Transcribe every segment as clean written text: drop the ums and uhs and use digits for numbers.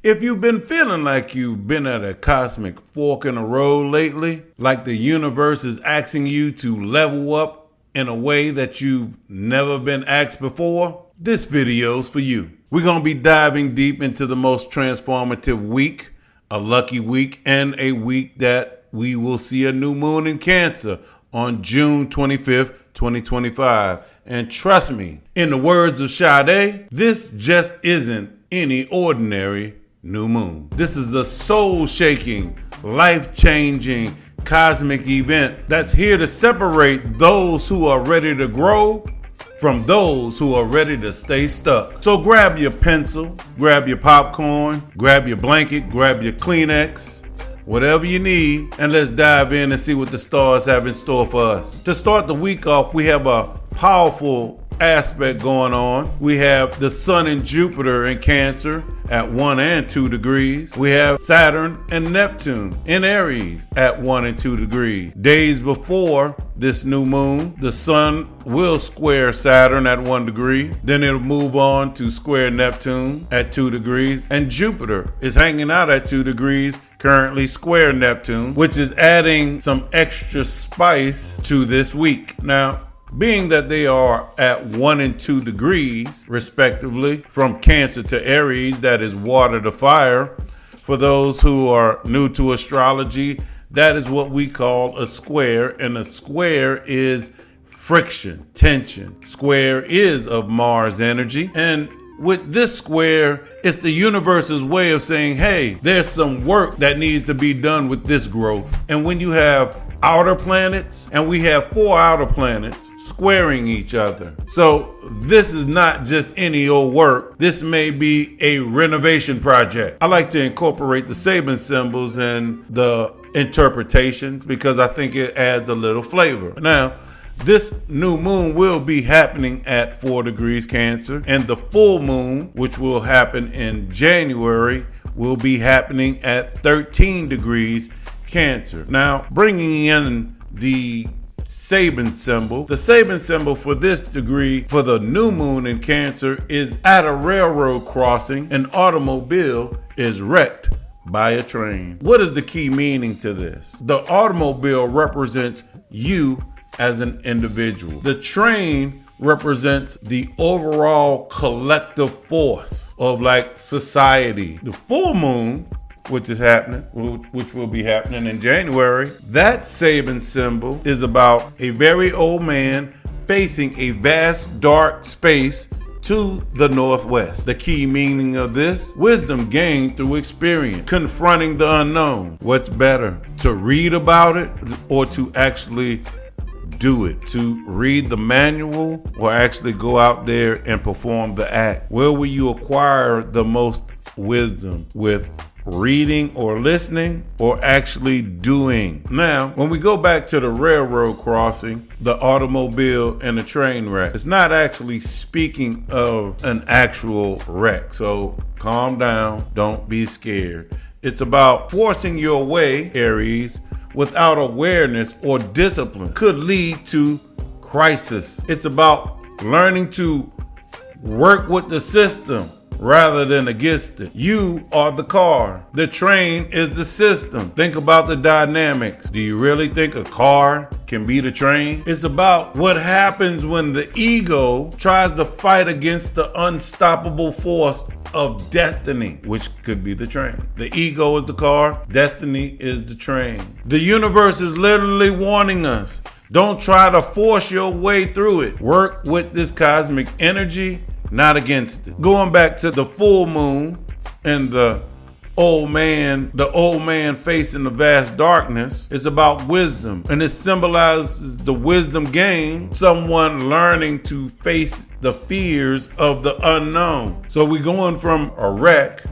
If you've been feeling like you've been at a cosmic fork in the road lately, like the universe is asking you to level up in a way that you've never been asked before, this video's for you. We're going to be diving deep into the most transformative week, a lucky week, and a week that we will see a new moon in Cancer on June 25th, 2025. And trust me, in the words of Sade, this just isn't any ordinary new moon. This is a soul-shaking, life-changing, cosmic event that's here to separate those who are ready to grow from those who are ready to stay stuck. So grab your pencil, grab your popcorn, grab your blanket, grab your Kleenex, whatever you need, and let's dive in and see what the stars have in store for us. To start the week off, we have a powerful aspect going on. We have the Sun and Jupiter in Cancer at 1 and 2 degrees. We have Saturn and Neptune in Aries at 1 and 2 degrees. Days before this new moon, the Sun will square Saturn at 1 degree. Then it'll move on to square Neptune at 2 degrees. And Jupiter is hanging out at 2 degrees, currently square Neptune, which is adding some extra spice to this week. Now, being that they are at 1 and 2 degrees, respectively, from Cancer to Aries, that is water to fire. For those who are new to astrology, that is what we call a square, and a square is friction, tension. Square is of Mars energy, and with this square, it's the universe's way of saying, hey, there's some work that needs to be done with this growth. And when you have outer planets, and we have 4 outer planets squaring each other. So this is not just any old work. This may be a renovation project. I like to incorporate the Saban symbols and the interpretations because I think it adds a little flavor. Now, this new moon will be happening at 4 degrees Cancer, and the full moon, which will happen in January, will be happening at 13 degrees Cancer. Now, bringing in the Saban symbol. The Saban symbol for this degree, for the new moon in Cancer, is at a railroad crossing. An automobile is wrecked by a train. What is the key meaning to this? The automobile represents you as an individual. The train represents the overall collective force of like society. The full moon, which is happening, which will be happening in January, that Saban symbol is about a very old man facing a vast dark space to the northwest. The key meaning of this: wisdom gained through experience, confronting the unknown. What's better, to read about it or to actually do it? To read the manual or actually go out there and perform the act? Where will you acquire the most wisdom? With reading or listening, or actually doing? Now, when we go back to the railroad crossing, the automobile and the train wreck, it's not actually speaking of an actual wreck. So calm down, don't be scared. It's about forcing your way, Aries, without awareness or discipline could lead to crisis. It's about learning to work with the system rather than against it. You are the car. The train is the system. Think about the dynamics. Do you really think a car can beat a train? It's about what happens when the ego tries to fight against the unstoppable force of destiny, which could be the train. The ego is the car, destiny is the train. The universe is literally warning us, don't try to force your way through it. Work with this cosmic energy, not against it. Going back to the full moon and the old man facing the vast darkness, it's about wisdom, and it symbolizes the wisdom gained, someone learning to face the fears of the unknown. So we're going from a wreck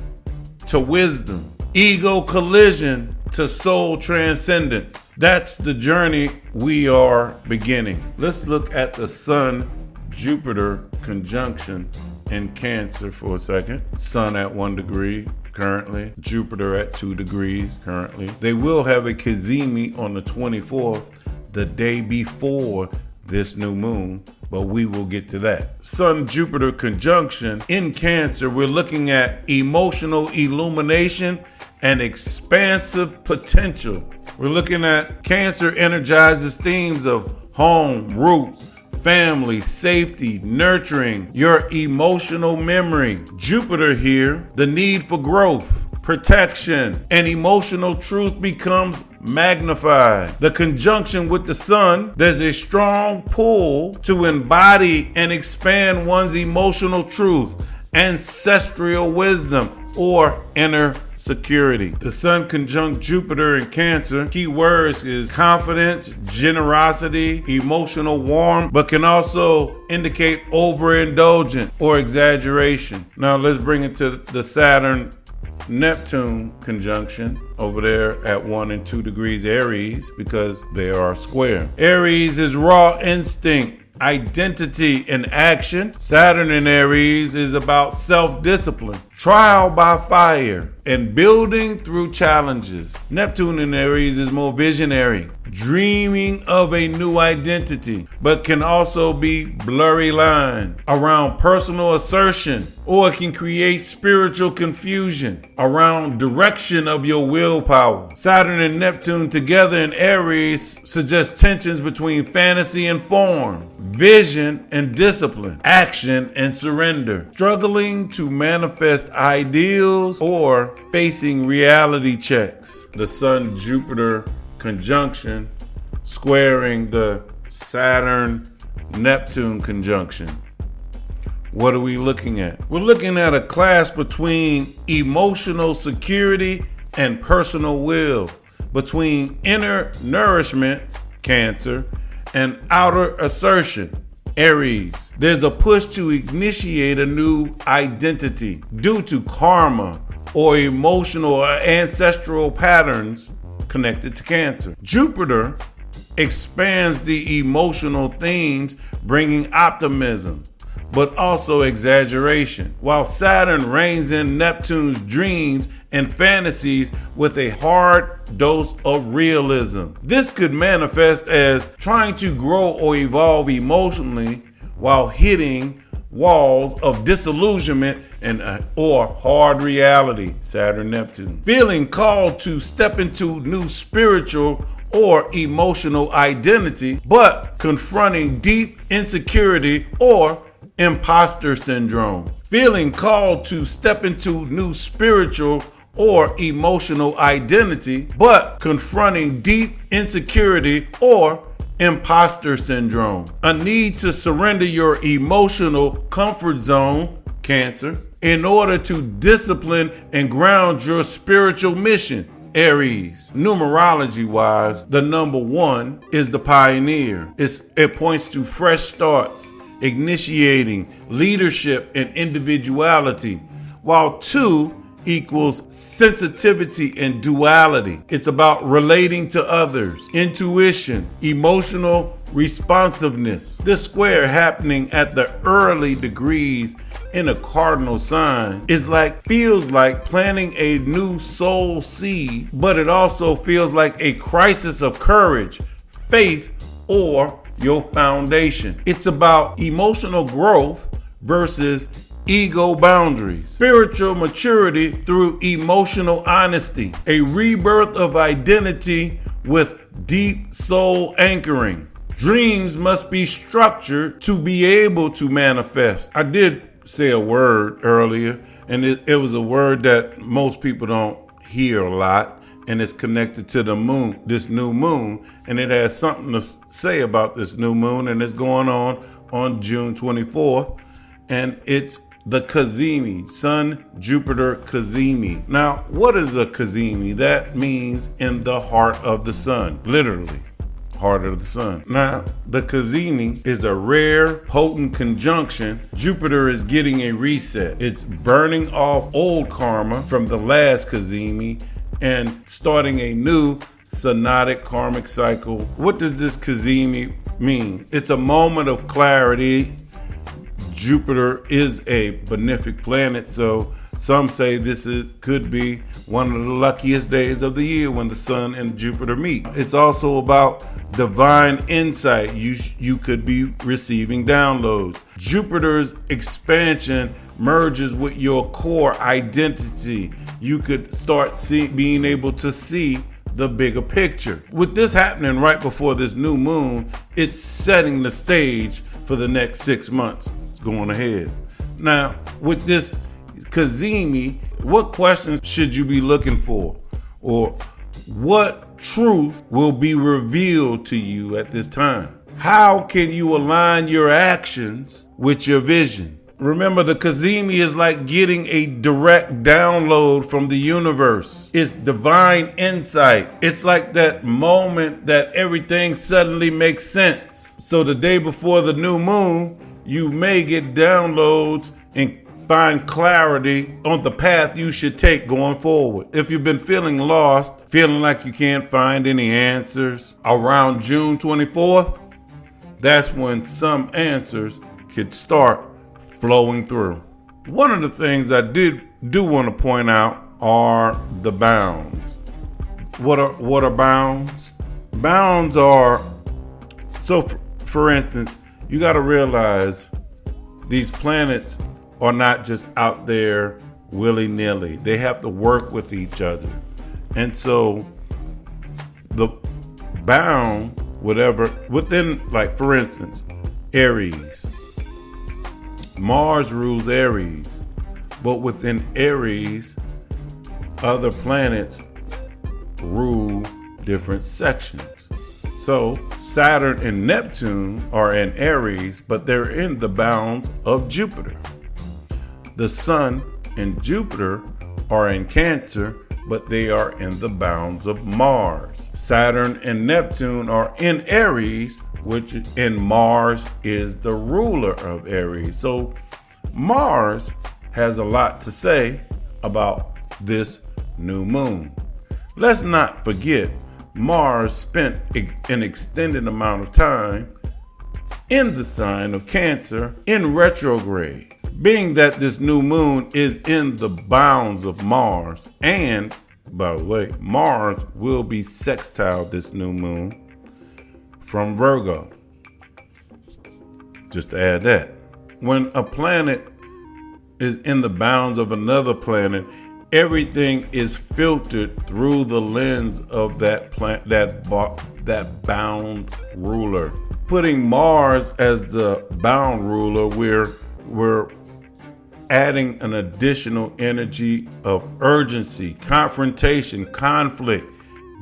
to wisdom, ego collision to soul transcendence. That's the journey we are beginning. Let's look at the Sun Jupiter conjunction in Cancer for a second. Sun at 1 degree currently, Jupiter at 2 degrees currently. They will have a Cazimi on the 24th, the day before this new moon, but we will get to that. Sun-Jupiter conjunction in Cancer, we're looking at emotional illumination and expansive potential. We're looking at Cancer energizes themes of home, roots, family, safety, nurturing, your emotional memory. Jupiter here, the need for growth, protection, and emotional truth becomes magnified. The conjunction with the Sun, there's a strong pull to embody and expand one's emotional truth, ancestral wisdom, or inner security. The Sun conjunct Jupiter in Cancer, key words is confidence, generosity, emotional warmth, but can also indicate overindulgent or exaggeration. Now let's bring it to the Saturn-Neptune conjunction over there at 1 and 2 degrees Aries, because they are square. Aries is raw instinct, identity, and action. Saturn in Aries is about self-discipline, trial by fire, and building through challenges. Neptune in Aries is more visionary, dreaming of a new identity, but can also be blurry line around personal assertion, or it can create spiritual confusion around direction of your willpower. Saturn and Neptune together in Aries suggest tensions between fantasy and form, vision and discipline, action and surrender, struggling to manifest ideals or facing reality checks. The Sun-Jupiter conjunction squaring the Saturn-Neptune conjunction. What are we looking at? We're looking at a clash between emotional security and personal will, between inner nourishment, Cancer, and outer assertion, Aries. There's a push to initiate a new identity due to karma or emotional or ancestral patterns connected to Cancer. Jupiter expands the emotional themes, bringing optimism, but also exaggeration, while Saturn reigns in Neptune's dreams and fantasies with a hard dose of realism. This could manifest as trying to grow or evolve emotionally while hitting walls of disillusionment or hard reality, Saturn-Neptune. Feeling called to step into new spiritual or emotional identity, but confronting deep insecurity or imposter syndrome. Feeling called to step into new spiritual or emotional identity, but confronting deep insecurity or imposter syndrome. A need to surrender your emotional comfort zone, Cancer, in order to discipline and ground your spiritual mission, Aries. Numerology wise, the number 1 is the pioneer. It points to fresh starts, initiating leadership and individuality, while 2 equals sensitivity and duality. It's about relating to others, intuition, emotional responsiveness. This square happening at the early degrees in a cardinal sign feels like planting a new soul seed, but it also feels like a crisis of courage, faith, or your foundation. It's about emotional growth versus ego boundaries, spiritual maturity through emotional honesty, a rebirth of identity with deep soul anchoring. Dreams must be structured to be able to manifest. I did say a word earlier, and it was a word that most people don't hear a lot, and it's connected to the moon, this new moon, and it has something to say about this new moon, and it's going on June 24th, and it's the Cazimi, Sun-Jupiter Cazimi. Now, what is a Cazimi? That means in the heart of the sun, literally, heart of the sun. Now, the Cazimi is a rare, potent conjunction. Jupiter is getting a reset. It's burning off old karma from the last Cazimi and starting a new synodic karmic cycle. What does this Cazimi mean? It's a moment of clarity. Jupiter is a benefic planet, so Some say could be one of the luckiest days of the year when the sun and Jupiter meet. It's also about divine insight. You could be receiving downloads. Jupiter's expansion merges with your core identity. You could start being able to see the bigger picture. With this happening right before this new moon, it's setting the stage for the next 6 months. It's going ahead. Now, with this Cazimi, what questions should you be looking for? Or what truth will be revealed to you at this time? How can you align your actions with your vision? Remember, the Cazimi is like getting a direct download from the universe. It's divine insight. It's like that moment that everything suddenly makes sense. So the day before the new moon, you may get downloads and find clarity on the path you should take going forward. If you've been feeling lost, feeling like you can't find any answers, around June 24th, that's when some answers could start flowing through. One of the things I do want to point out are the bounds. What are bounds? Bounds are, for instance, you got to realize these planets are not just out there willy-nilly. They have to work with each other. And so the bound, whatever, within, like, for instance, Aries. Mars rules Aries, but within Aries, other planets rule different sections. So Saturn and Neptune are in Aries, but they're in the bounds of Jupiter. The Sun and Jupiter are in Cancer, but they are in the bounds of Mars. Saturn and Neptune are in Aries, and Mars is the ruler of Aries. So Mars has a lot to say about this new moon. Let's not forget, Mars spent an extended amount of time in the sign of Cancer in retrograde. Being that this new moon is in the bounds of Mars, and by the way, Mars will be sextile this new moon from Virgo. Just to add that. When a planet is in the bounds of another planet, everything is filtered through the lens of that bound ruler. Putting Mars as the bound ruler, we're adding an additional energy of urgency, confrontation, conflict,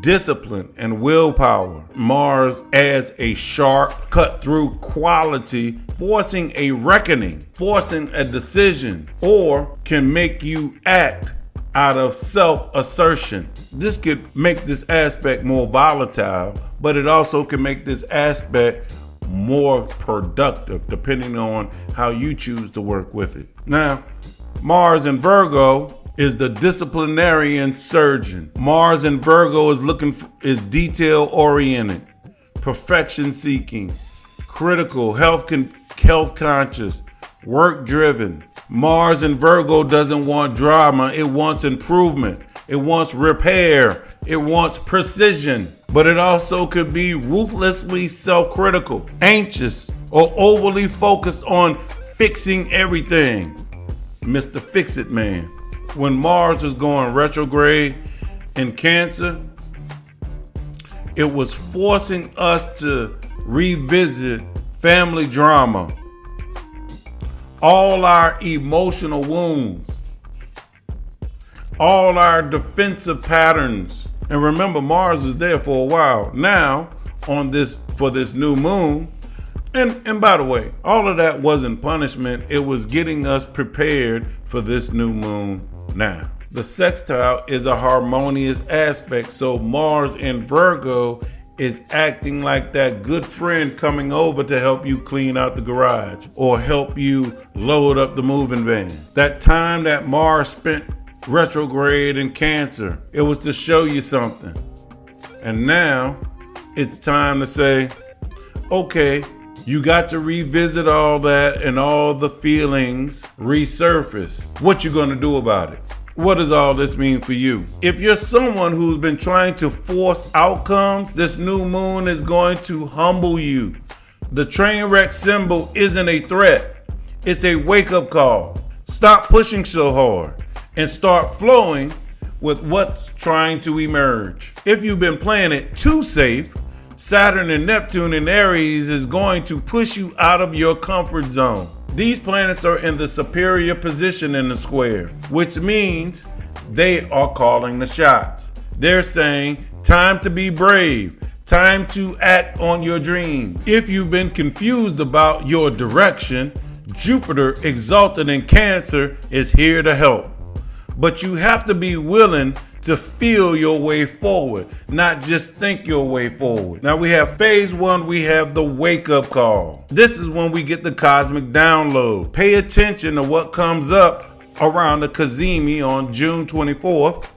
discipline, and willpower. Mars adds a sharp, cut-through quality, forcing a reckoning, forcing a decision, or can make you act out of self-assertion. This could make this aspect more volatile, but it also can make this aspect more productive, depending on how you choose to work with it. Now, Mars in Virgo is the disciplinarian surgeon. Mars in Virgo is detail oriented, perfection seeking, critical, health conscious, work driven. Mars in Virgo doesn't want drama. It wants improvement. It wants repair. It wants precision. But it also could be ruthlessly self-critical, anxious, or overly focused on fixing everything. Mr. Fix-It Man. When Mars was going retrograde in Cancer, it was forcing us to revisit family drama, all our emotional wounds, all our defensive patterns. And remember, Mars is there for a while. Now, for this new moon, and by the way, all of that wasn't punishment. It was getting us prepared for this new moon now. The sextile is a harmonious aspect, so Mars in Virgo is acting like that good friend coming over to help you clean out the garage or help you load up the moving van. That time that Mars spent retrograde in Cancer, it was to show you something. And now it's time to say, okay, You got to revisit all that and all the feelings resurface. What you gonna do about it? What does all this mean for you? If you're someone who's been trying to force outcomes, this new moon is going to humble you. The train wreck symbol isn't a threat. It's a wake-up call. Stop pushing so hard and start flowing with what's trying to emerge. If you've been playing it too safe, Saturn and Neptune in Aries is going to push you out of your comfort zone. These planets are in the superior position in the square, which means they are calling the shots. They're saying, time to be brave, time to act on your dreams. If you've been confused about your direction, Jupiter, exalted in Cancer, is here to help. But you have to be willing to feel your way forward, not just think your way forward. Now we have phase 1, we have the wake-up call. This is when we get the cosmic download. Pay attention to what comes up around the Cazimi on June 24th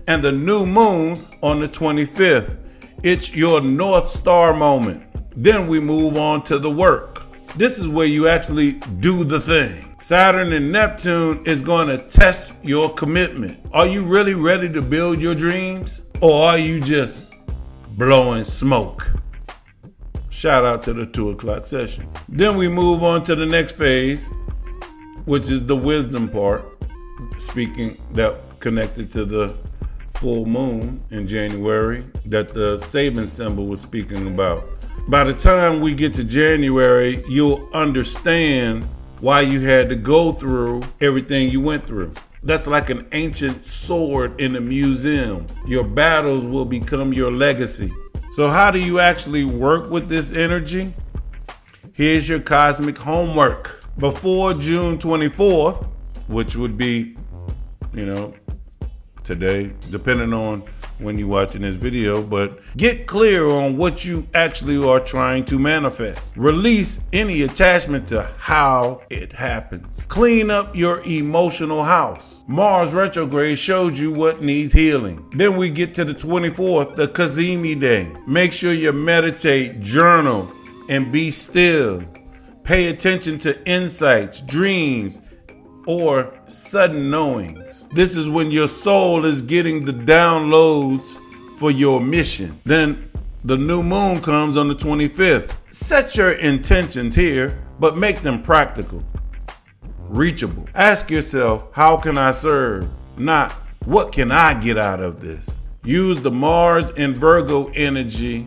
and the new moon on the 25th. It's your North Star moment. Then we move on to the work. This is where you actually do the thing. Saturn and Neptune is going to test your commitment. Are you really ready to build your dreams? Or are you just blowing smoke? Shout out to the 2 o'clock session. Then we move on to the next phase, which is the wisdom part, speaking that connected to the full moon in January that the Saban symbol was speaking about. By the time we get to January, you'll understand why you had to go through everything you went through. That's like an ancient sword in a museum. Your battles will become your legacy. So how do you actually work with this energy? Here's your cosmic homework. Before June 24th, which would be, today, depending on when you're watching this video, but get clear on what you actually are trying to manifest. Release any attachment to how it happens. Clean up your emotional house. Mars retrograde showed you what needs healing. Then we get to the 24th, the Cazimi day. Make sure you meditate, journal, and be still. Pay attention to insights, dreams, or sudden knowings. This is when your soul is getting the downloads for your mission. Then the new moon comes on the 25th. Set your intentions here, but make them practical, reachable. Ask yourself, how can I serve? Not, what can I get out of this? Use the Mars and Virgo energy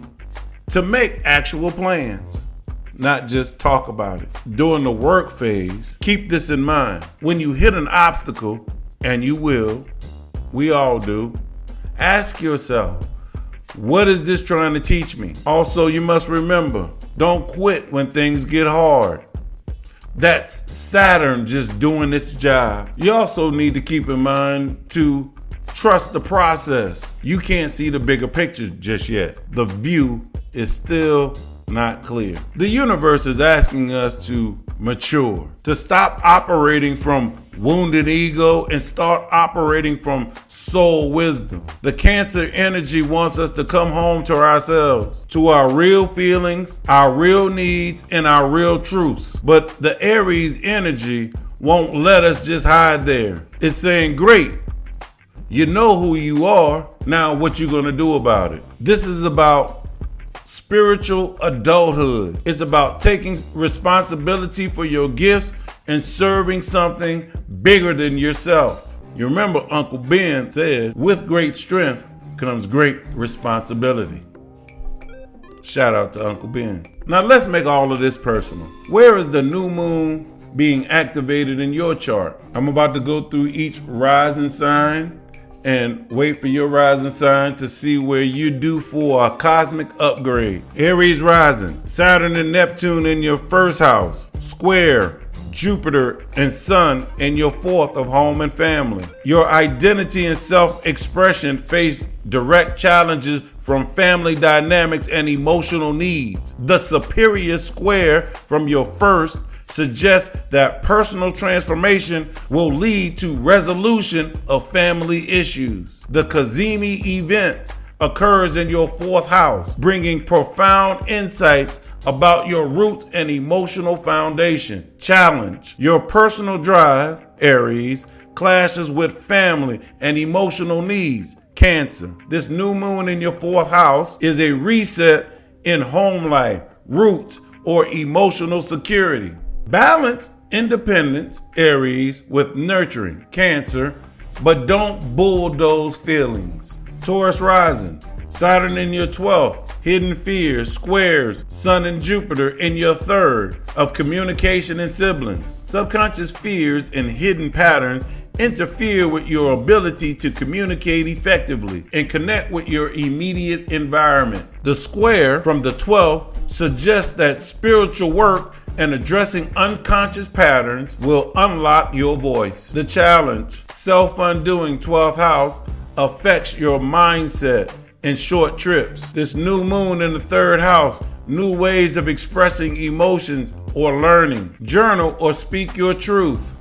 to make actual plans, not just talk about it. During the work phase, keep this in mind. When you hit an obstacle, and you will, we all do, ask yourself, what is this trying to teach me? Also, you must remember, don't quit when things get hard. That's Saturn just doing its job. You also need to keep in mind to trust the process. You can't see the bigger picture just yet. The view is still not clear. The universe is asking us to mature, to stop operating from wounded ego and start operating from soul wisdom. The Cancer energy wants us to come home to ourselves, to our real feelings, our real needs, and our real truths. But the Aries energy won't let us just hide there. It's saying, great, you know who you are, now what you gonna do about it? This is about spiritual adulthood. It's about taking responsibility for your gifts and serving something bigger than yourself. You remember Uncle Ben said, with great strength comes great responsibility. Shout out to Uncle Ben. Now let's make all of this personal. Where is the new moon being activated in your chart? I'm about to go through each rising sign and wait for your rising sign to see where you due for a cosmic upgrade. Aries rising, Saturn and Neptune in your first house, square Jupiter and Sun in your fourth of home and family. Your identity and self-expression face direct challenges from family dynamics and emotional needs. The superior square from your first suggests that personal transformation will lead to resolution of family issues. The Cazimi event occurs in your 4th house, bringing profound insights about your roots and emotional foundation. Challenge. Your personal drive, Aries, clashes with family and emotional needs, Cancer. This new moon in your 4th house is a reset in home life, roots, or emotional security. Balance independence, Aries, with nurturing, Cancer, but don't bulldoze feelings. Taurus rising, Saturn in your 12th, hidden fears, squares, Sun and Jupiter in your 3rd of communication and siblings. Subconscious fears and hidden patterns interfere with your ability to communicate effectively and connect with your immediate environment. The square from the 12th suggests that spiritual work and addressing unconscious patterns will unlock your voice. The challenge, self-undoing 12th house, affects your mindset and short trips. This new moon in the 3rd house, new ways of expressing emotions or learning. Journal or speak your truth.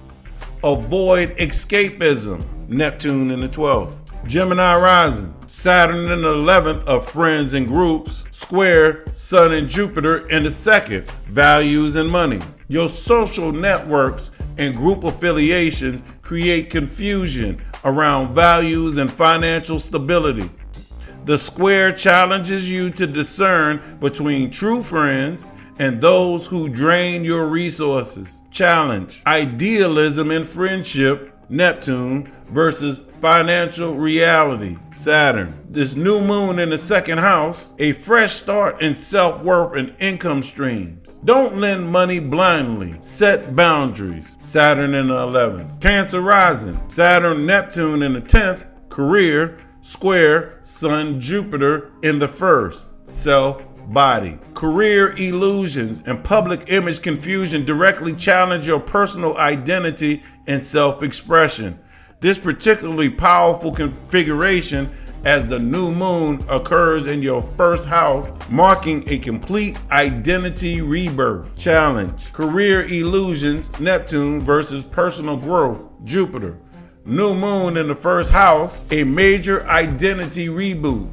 Avoid escapism, Neptune in the 12th. Gemini rising, Saturn in the 11th of friends and groups, square Sun and Jupiter in the 2nd, values and money. Your social networks and group affiliations create confusion around values and financial stability. The square challenges you to discern between true friends and those who drain your resources. Challenge, idealism in friendship, Neptune, versus financial reality, Saturn. This new moon in the 2nd house, a fresh start in self-worth and income streams. Don't lend money blindly. Set boundaries, Saturn in the 11th. Cancer rising, Saturn, Neptune in the 10th, career, square Sun, Jupiter in the 1st, self, body. Career illusions and public image confusion directly challenge your personal identity and self-expression. This particularly powerful configuration as the new moon occurs in your 1st house, marking a complete identity rebirth. Challenge, career illusions, Neptune versus personal growth, Jupiter. New moon in the 1st house, a major identity reboot.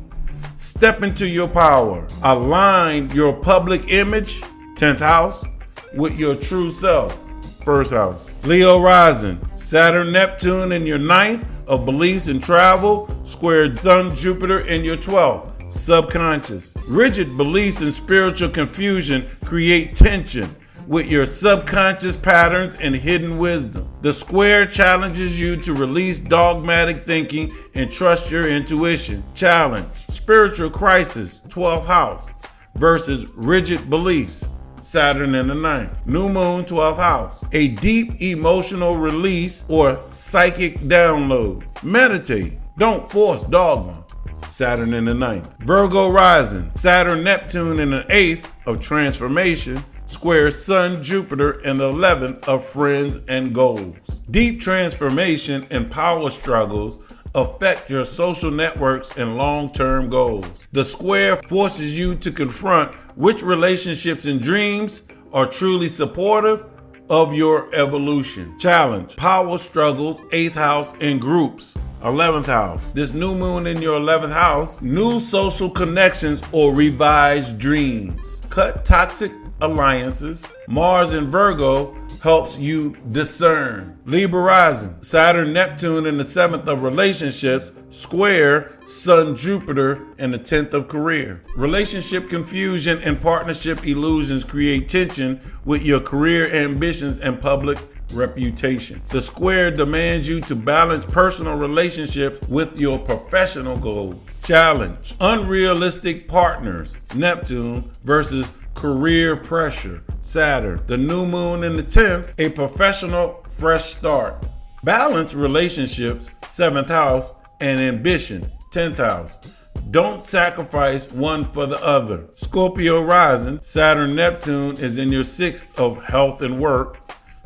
Step into your power. Align your public image, 10th house, with your true self, 1st house. Leo rising, Saturn, Neptune in your 9th of beliefs and travel, squared Sun, Jupiter in your 12th, subconscious. Rigid beliefs and spiritual confusion create tension with your subconscious patterns and hidden wisdom. The square challenges you to release dogmatic thinking and trust your intuition. Challenge, spiritual crisis, 12th house, versus rigid beliefs, Saturn in the 9th. New moon, 12th house, a deep emotional release or psychic download. Meditate, don't force dogma, Saturn in the 9th. Virgo rising, Saturn, Neptune in the 8th of transformation, square Sun, Jupiter in the 11th of friends and goals. Deep transformation and power struggles affect your social networks and long-term goals. The square forces you to confront which relationships and dreams are truly supportive of your evolution. Challenge, power struggles, 8th house and groups, 11th house. This new moon in your 11th house, new social connections or revised dreams. Cut toxic alliances. Mars in Virgo helps you discern. Libra rising, Saturn, Neptune in the 7th of relationships, square Sun, Jupiter in the 10th of career. Relationship confusion and partnership illusions create tension with your career ambitions and public reputation. The square demands you to balance personal relationships with your professional goals. Challenge, unrealistic partners, Neptune versus career pressure, Saturn. The new moon in the 10th, a professional fresh start. Balance relationships, 7th house, and ambition, 10th house. Don't sacrifice one for the other. Scorpio rising, Saturn, Neptune is in your 6th of health and work,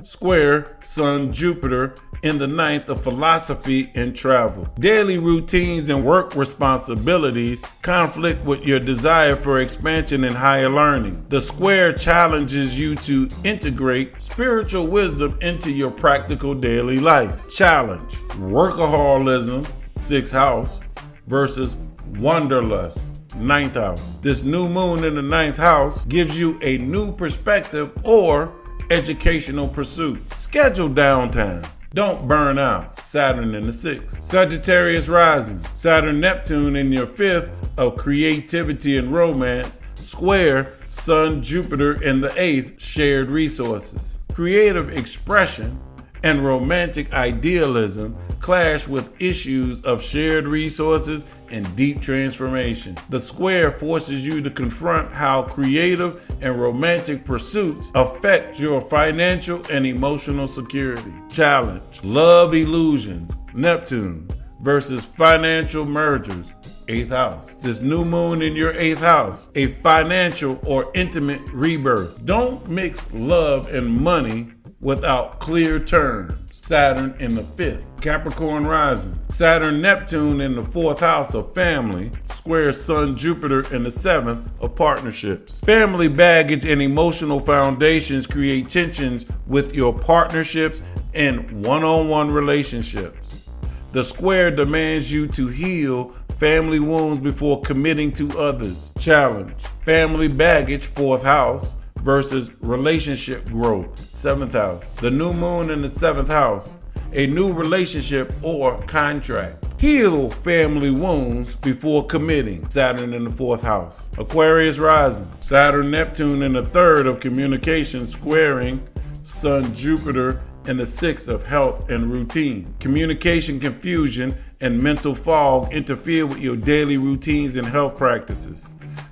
square Sun, Jupiter in the 9th of philosophy and travel. Daily routines and work responsibilities conflict with your desire for expansion and higher learning. The square challenges you to integrate spiritual wisdom into your practical daily life. Challenge, workaholism, 6th house, versus Wanderlust, ninth house. This new moon in the ninth house gives you a new perspective or educational pursuit. Schedule downtime. Don't burn out. Saturn in the sixth. Sagittarius rising. Saturn Neptune in your fifth of creativity and romance. Square Sun Jupiter in the eighth, shared resources. Creative expression and romantic idealism clash with issues of shared resources and deep transformation. The square forces you to confront how creative and romantic pursuits affect your financial and emotional security. Challenge: love illusions, Neptune versus financial mergers, eighth house. This new moon in your eighth house, a financial or intimate rebirth. Don't mix love and money without clear terms. Saturn in the fifth. Capricorn rising. Saturn Neptune in the fourth house of family, square Sun Jupiter in the seventh of partnerships. Family baggage and emotional foundations create tensions with your partnerships and one-on-one relationships. The square demands you to heal family wounds before committing to others. Challenge: family baggage, fourth house, versus relationship growth, seventh house. The new moon in the seventh house, a new relationship or contract. Heal family wounds before committing, Saturn in the fourth house. Aquarius rising. Saturn Neptune in the third of communication, squaring Sun Jupiter in the sixth of health and routine. Communication confusion and mental fog interfere with your daily routines and health practices.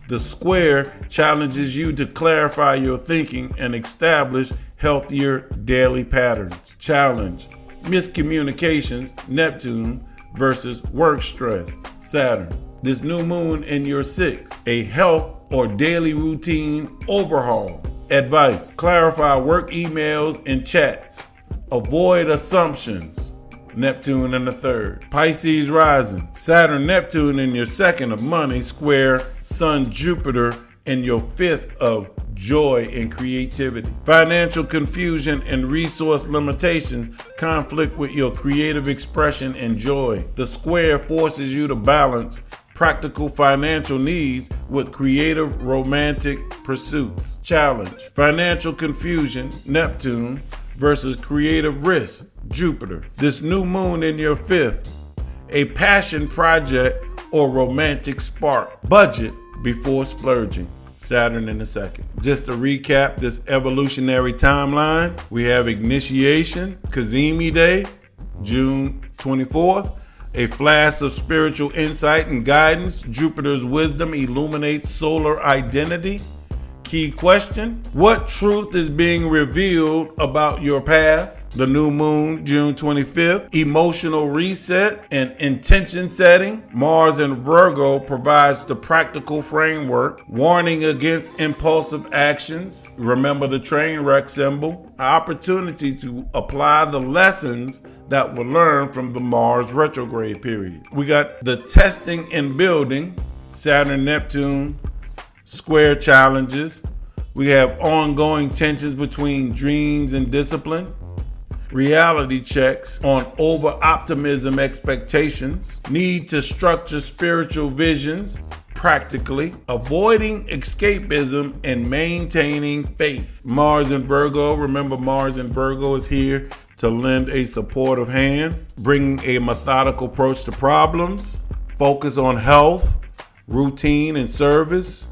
The square challenges you to clarify your thinking and establish healthier daily patterns. Challenge: miscommunications, Neptune versus work stress, Saturn. This new moon in your sixth, a health or daily routine overhaul. Advice: clarify work emails and chats. Avoid assumptions, Neptune in the third. Pisces rising. Saturn Neptune in your second of money, square Sun Jupiter in your fifth of joy and creativity. Financial confusion and resource limitations conflict with your creative expression and joy. The square forces you to balance practical financial needs with creative romantic pursuits. Challenge: financial confusion, Neptune versus creative risk, Jupiter. This new moon in your fifth, a passion project or romantic spark. Budget before splurging, Saturn in the second. Just to recap this evolutionary timeline, we have initiation, Kazemi Day, June 24th. A flash of spiritual insight and guidance, Jupiter's wisdom illuminates solar identity. Key question: what truth is being revealed about your path? The new moon, June 25th. Emotional reset and intention setting. Mars in Virgo provides the practical framework. Warning against impulsive actions. Remember the train wreck symbol. Opportunity to apply the lessons that were learned from the Mars retrograde period. We got the testing and building. Saturn, Neptune, square challenges. We have ongoing tensions between dreams and discipline. Reality checks on over-optimism expectations. Need to structure spiritual visions practically. Avoiding escapism and maintaining faith. Mars in Virgo. Remember, Mars in Virgo is here to lend a supportive hand. Bringing a methodical approach to problems. Focus on health, routine, and service.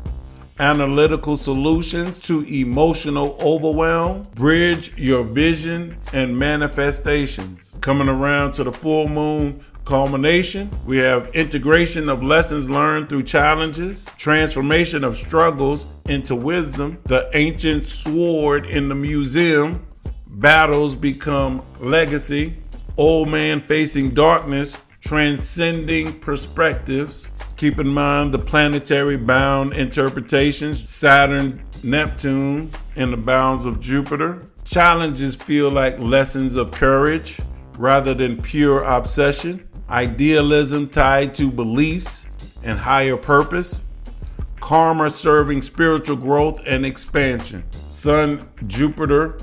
Analytical solutions to emotional overwhelm. Bridge your vision and manifestations. Coming around to the full moon culmination, we have integration of lessons learned through challenges, transformation of struggles into wisdom, the ancient sword in the museum, battles become legacy, old man facing darkness, transcending perspectives. Keep in mind the planetary bound interpretations, Saturn, Neptune in the bounds of Jupiter. Challenges feel like lessons of courage rather than pure obsession. Idealism tied to beliefs and higher purpose. Karma serving spiritual growth and expansion. Sun, Jupiter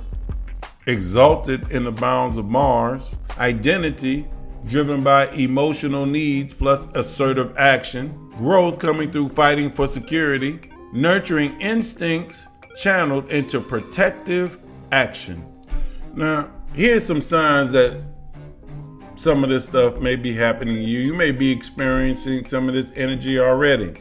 exalted in the bounds of Mars. Identity driven by emotional needs plus assertive action. Growth coming through fighting for security. Nurturing instincts channeled into protective action. Now, here's some signs that some of this stuff may be happening to you. You may be experiencing some of this energy already.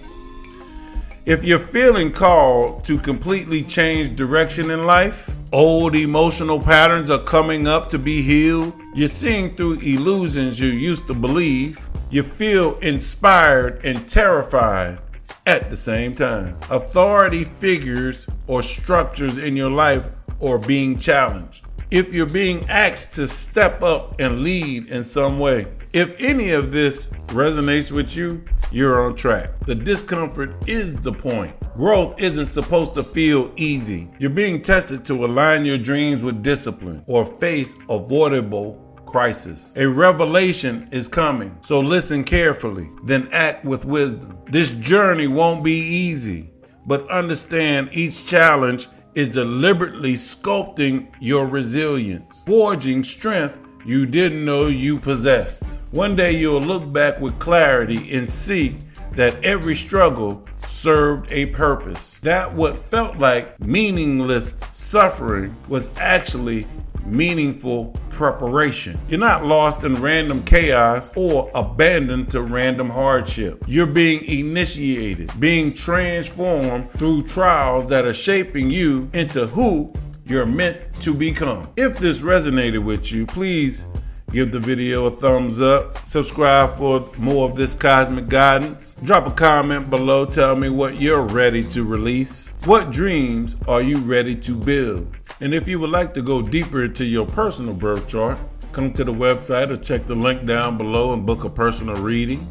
If you're feeling called to completely change direction in life, old emotional patterns are coming up to be healed. You're seeing through illusions you used to believe. You feel inspired and terrified at the same time. Authority figures or structures in your life are being challenged. If you're being asked to step up and lead in some way. If any of this resonates with you, you're on track. The discomfort is the point. Growth isn't supposed to feel easy. You're being tested to align your dreams with discipline or face avoidable crisis. A revelation is coming, so listen carefully, then act with wisdom. This journey won't be easy, but understand each challenge is deliberately sculpting your resilience, forging strength you didn't know you possessed. One day you'll look back with clarity and see that every struggle served a purpose. That what felt like meaningless suffering was actually meaningful preparation. You're not lost in random chaos or abandoned to random hardship. You're being initiated, being transformed through trials that are shaping you into who you're meant to become. If this resonated with you, please give the video a thumbs up. Subscribe for more of this cosmic guidance. Drop a comment below. Tell me what you're ready to release. What dreams are you ready to build? And if you would like to go deeper into your personal birth chart, come to the website or check the link down below and book a personal reading.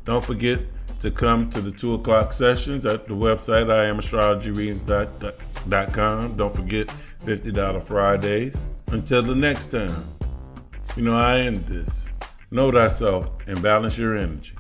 Don't forget to come to the 2 o'clock sessions at the website, IamAstrologyReadings.com. Don't forget $50 Fridays. Until the next time. I end this. Know thyself and balance your energy.